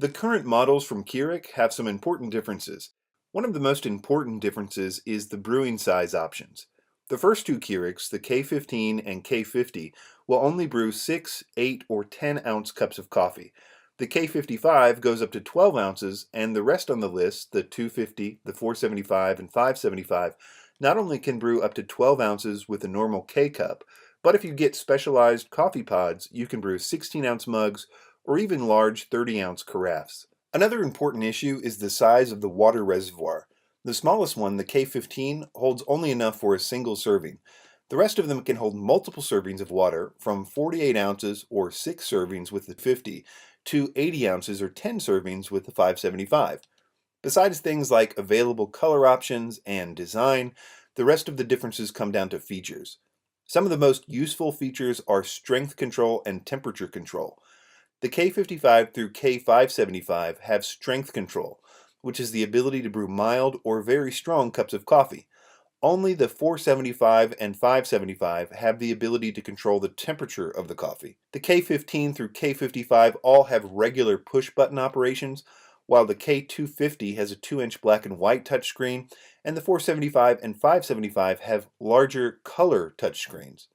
The current models from Keurig have some important differences. One of the most important differences is the brewing size options. The first two Keurigs, the K15 and K50, will only brew 6, 8, or 10-ounce cups of coffee. The K55 goes up to 12 ounces, and the rest on the list, the 250, the 475, and 575, not only can brew up to 12 ounces with a normal K cup, but if you get specialized coffee pods, you can brew 16-ounce mugs or even large 30-ounce carafes. Another important issue is the size of the water reservoir. The smallest one, the K15, holds only enough for a single serving. The rest of them can hold multiple servings of water, from 48 ounces or 6 servings with the 50 to 80 ounces or 10 servings with the 575. Besides things like available color options and design, the rest of the differences come down to features. Some of the most useful features are strength control and temperature control. The K55 through K575 have strength control, which is the ability to brew mild or very strong cups of coffee. Only the 475 and 575 have the ability to control the temperature of the coffee. The K15 through K55 all have regular push-button operations, while the K250 has a 2-inch black and white touchscreen, and the 475 and 575 have larger color touchscreens.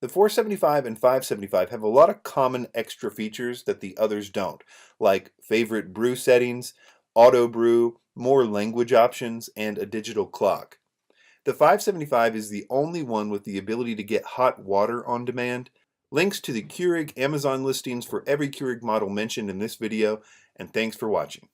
The 475 and 575 have a lot of common extra features that the others don't, like favorite brew settings, auto brew, more language options, and a digital clock. The 575 is the only one with the ability to get hot water on demand. Links to the Keurig Amazon listings for every Keurig model mentioned in this video, and thanks for watching.